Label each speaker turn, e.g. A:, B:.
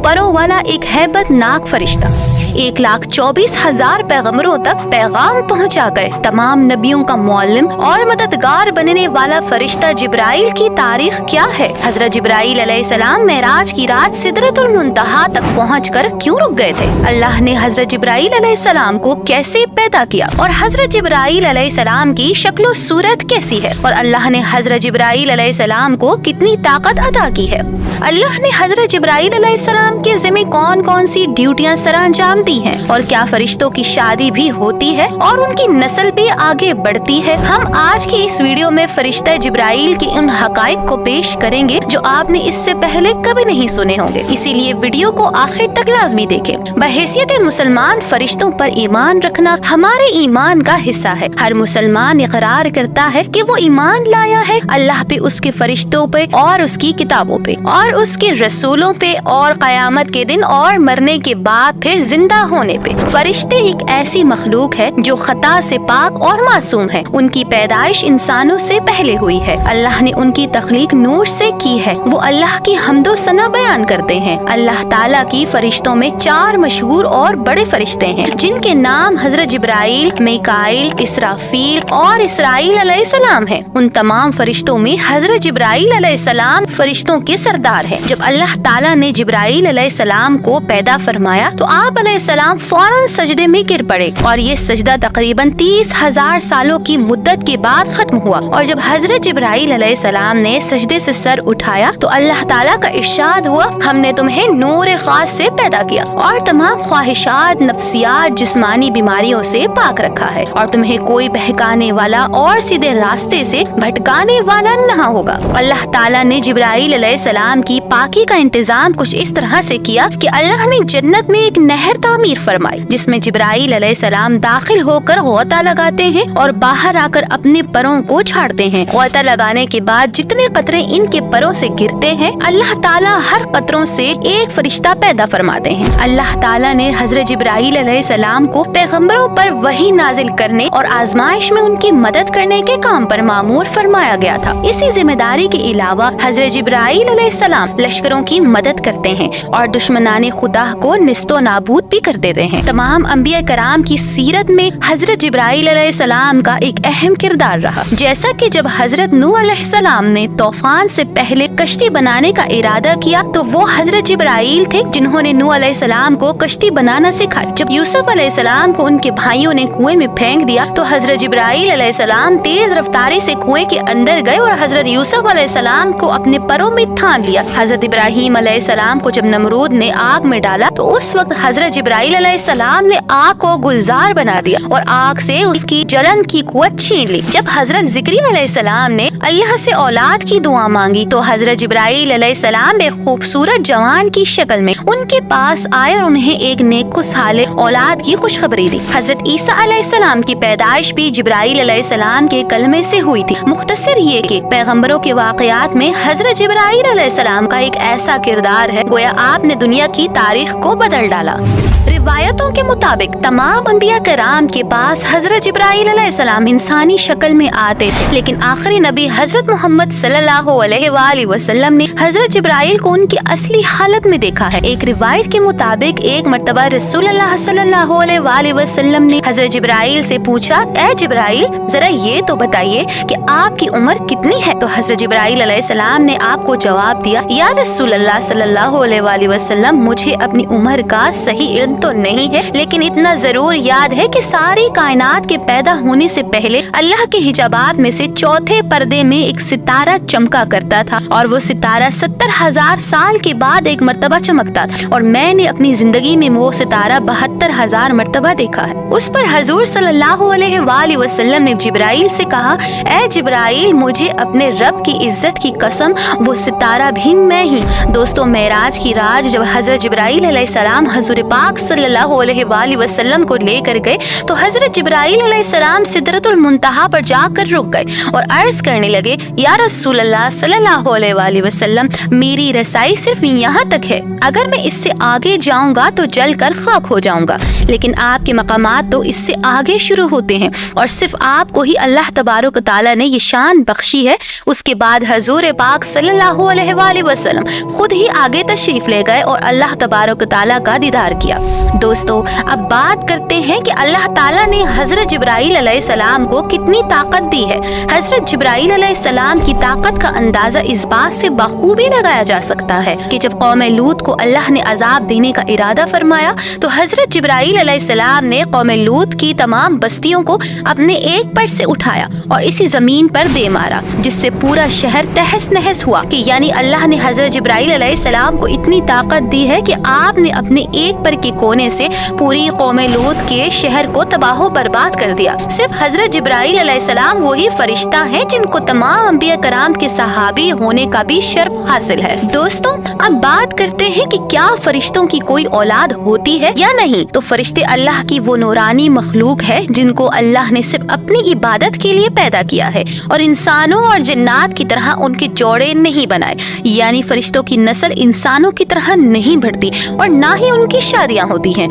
A: परों वाला एक हैबतनाक फरिश्ता 1,24,000 पैगंबरों तक पैगाम पहुंचा गए। तमाम नबियों का मौल्लिम और मददगार बनने वाला फरिश्ता जिब्राइल की तारीख क्या है? हजरत जिब्राइल अलैहिस्सलाम मेराज की रात सिदरतुल मुंतहा तक पहुंचकर क्यों रुक गए थे? अल्लाह ने हजरत जिब्राइल अलैहिस्सलाम को कैसे पैदा किया और हजरत जिब्राइल अलैहिस्सलाम की शक्ल सूरत कैसी है और अल्लाह ने हजरत जिब्राइल अलैहिस्सलाम को कितनी ताकत अता की है? अल्लाह ने हजरत जिब्राइल अलैहिस्सलाम के ज़िम्मे कौन कौन सी ड्यूटियां सरअंजाम दी हैं और क्या फरिश्तों की शादी भी होती है और उनकी नस्ल भी आगे बढ़ती है? हम आज की इस वीडियो में फरिश्ता जिब्राइल के उन हकाइक को पेश करेंगे जो आपने इससे पहले कभी नहीं सुने होंगे, इसीलिए वीडियो को आखिर तक लाजमी देखें। बहैसियत मुसलमान फरिश्तों पर ईमान रखना हमारे ईमान का हिस्सा है। हर मुसलमान इकरार करता है कि वो ईमान लाया है अल्लाह पे, उसके फरिश्तों पे और उसकी किताबों पे और उसके रसूलों पे और कयामत के दिन और मरने के बाद फिर जिंदा होने पे। फरिश्ते एक ऐसी मखलूक है जो खता से पाक और मासूम है। उनकी पैदाइश इंसानों से पहले हुई है। अल्लाह ने उनकी तख्लीक नूर से की है। वो अल्लाह की हम्दो सना बयान करते हैं। अल्लाह ताला की फरिश्तों में 4 मशहूर और बड़े फरिश्ते हैं जिनके नाम हजरत जिब्राइल, मीकाईल, इसराफील और इसराइल अलैहिस्सलाम है। उन तमाम फरिश्तों में हजरत जिब्राइल अलैहिस्सलाम फरिश्तों के सरदार है। जब अल्लाह ताला ने जिब्राइल अलैहिस्सलाम को पैदा फरमाया तो आप अलैहिस्सलाम फौरन सजदे में गिर पड़े और ये सजदा तकरीबन 30,000 सालों की मुद्दत के बाद खत्म हुआ। और जब हजरत जिब्राइल अलैहिस्सलाम ने सजदे से सर उठाया तो अल्लाह ताला का इरशाद हुआ, हमने तुम्हें नूर खास से पैदा किया और तमाम ख्वाहिशात, नफ्सियात, जिस्मानी बीमारियों से पाक रखा है और तुम्हें कोई बहकाने वाला और सीधे रास्ते से भटकाने वाला न होगा। अल्लाह ताला ने जिब्राइल अलैहिस्सलाम की पाकी का इंतजाम कुछ इस तरह से किया कि अल्लाह ने जन्नत में एक नहर तामीर फरमाई जिसमें जिब्राइल अलैहिस्सलाम दाखिल होकर गोता लगाते हैं और बाहर आकर अपने परों को छाड़ते हैं। गोता लगाने के बाद जितने कतरे इनके परों से गिरते हैं अल्लाह ताला हर कतरों से एक फरिश्ता पैदा फरमाते हैं। अल्लाह ताला ने हजरत जिब्राइल अलैहिस्सलाम को पैगंबरों पर वही नाजिल करने और आजमाइश में उनकी मदद करने के काम पर मामूर फरमाया गया था। इसी जिम्मेदारी के अलावा हजरत जिब्राइल अलैहिस्सलाम लश्करों की मदद करते हैं और दुश्मनाने खुदा को निस्तो नाबूद भी कर देते हैं। तमाम अंबिया कराम की सीरत में हजरत जिब्राइल अलैहिस्सलाम का एक अहम किरदार रहा। जैसा कि जब हजरत नूह अलैहिस्सलाम ने तूफान से पहले कश्ती बनाने का इरादा किया तो वो हजरत जिब्राइल थे जिन्होंने नूह अलैहिस्सलाम को कश्ती बनाना सिखाई। जब यूसुफ अलैहिस्सलाम को उनके भाइयों ने कुएं में फेंक दिया तो हजरत जिब्राइल अलैहिस्सलाम तेज रफ्तारी से कुएं के अंदर गए और हजरत यूसुफ अलैहिस्सलाम को अपने परों में थाम लिया। हजरत इब्राहीम अलैहिस्सलाम को जब नमरूद ने आग में डाला तो उस वक्त हजरत जिब्राइल अलैहिस्सलाम ने आग को गुलजार बना दिया और आग से उसकी जलन की कुव्वत छीन ली। जब हजरत ज़िक्रिया अलैहिस्सलाम ने अल्लाह से औलाद की दुआ मांगी तो हजरत जिब्राइल अलैहिस्सलाम एक खूबसूरत जवान की शक्ल में उनके पास आए और उन्हें एक नेको साले औलाद की खुशखबरी दी। हजरत ईसा अलैहिस्सलाम की पैदाइश भी जिब्राइल अलैहिस्सलाम के कलमे से हुई थी। मुख्तसर ये कि पैगंबरों के वाक़यात में हजरत जिब्राइल अलैहिस्सलाम का एक ऐसा किरदार है गोया आपने दुनिया की तारीख को बदल डाला। रिवायतों के मुताबिक तमाम अंबिया कराम के पास हजरत जिब्राइल अलैहिस्सलाम इंसानी शक्ल में आते थे, लेकिन आखिरी नबी हजरत मोहम्मद सल्लल्लाहु अलैहि वसल्लम ने हजरत जिब्राइल को उनकी असली हालत में देखा है। एक रिवायत के मुताबिक एक मर्तबा रसूलुल्लाह सल्लल्लाहु अलैहि वसल्लम ने हजरत जिब्राइल से पूछा, ए जिब्राइल जरा ये तो बताइए कि आपकी उम्र कितनी है? तो हजरत जिब्राइल अलैहिस्सलाम ने आपको जवाब दिया, या रसूलुल्लाह सल्लल्लाहु अलैहि वसल्लम मुझे अपनी उम्र का सही इल्म तो नहीं है, लेकिन इतना जरूर याद है कि सारी कायनात के पैदा होने से पहले अल्लाह के हिजाबात में से चौथे पर्दे में एक सितारा चमका करता था और वो सितारा 70,000 साल के बाद एक मर्तबा चमकता था और मैंने अपनी जिंदगी में वो सितारा 72,000 मर्तबा देखा है। उस पर हजूर सल्लल्लाहु अलैहि वसल्लम ने जिब्राइल से कहा, ए जिब्राइल मुझे अपने रब की इज्जत की कसम वो सितारा भी मैं ही। दोस्तों, मेराज की रात जब हजरत जिब्राइल अलैहिस्सलाम हजूर पाक सल्लल्लाहु अलैहि वसल्लम को लेकर गए तो हजरत जिब्राइल अलैहिस्सलाम सिदरतुल मुंतहा पर जाकर रुक गए और अर्ज करने लगे, या रसूल अल्लाह सल्लल्लाहु अलैहि वसल्लम, मेरी रसाई सिर्फ यहाँ तक है, अगर मैं इससे आगे जाऊंगा तो जल कर खाक हो जाऊंगा, लेकिन आपके मकामात तो इससे आगे शुरू होते हैं और सिर्फ आपको ही अल्लाह तबारक तआला ने ये शान बख्शी है। उसके बाद हजूर पाक सल्लल्लाहु अलैहि वसल्लम खुद ही आगे तशरीफ ले गए और अल्लाह तबारक तआला का दीदार किया। दोस्तों, अब बात करते हैं कि अल्लाह ताला ने हजरत जिब्राइल अलैहिस्सलाम को कितनी ताकत दी है। हजरत जिब्राइल अलैहिस्सलाम की ताकत का अंदाजा इस बात से बखूबी लगाया जा सकता है कि जब कौम लूत को अल्लाह ने अजाब देने का इरादा फरमाया तो हजरत जिब्राइल अलैहिस्सलाम ने कौम लूत की तमाम बस्तियों को अपने एक पर से उठाया और इसी जमीन पर दे मारा, जिससे पूरा शहर तहस नहस हुआ। कि यानी अल्लाह ने हजरत जिब्राइल अलैहिस्सलाम को इतनी ताकत दी है कि आपने अपने एक पर के कोने से पूरी कौम लूत के शहर को तबाह बर्बाद कर दिया। सिर्फ हजरत जिब्राइल अलैहिस्सलाम वही फरिश्ता है जिनको तमाम अंबिया कराम के सहाबी होने का भी शर्फ हासिल है। दोस्तों, अब बात करते हैं कि क्या फरिश्तों की कोई औलाद होती है या नहीं। तो फरिश्ते अल्लाह की वो नूरानी मखलूक है जिनको अल्लाह ने सिर्फ अपनी इबादत के लिए पैदा किया है और इंसानों और जिन्नात की तरह उनके जोड़े नहीं बनाए। यानी फरिश्तों की नस्ल इंसानों की तरह नहीं बढ़ती और ना ही उनकी शादियां होती हैं।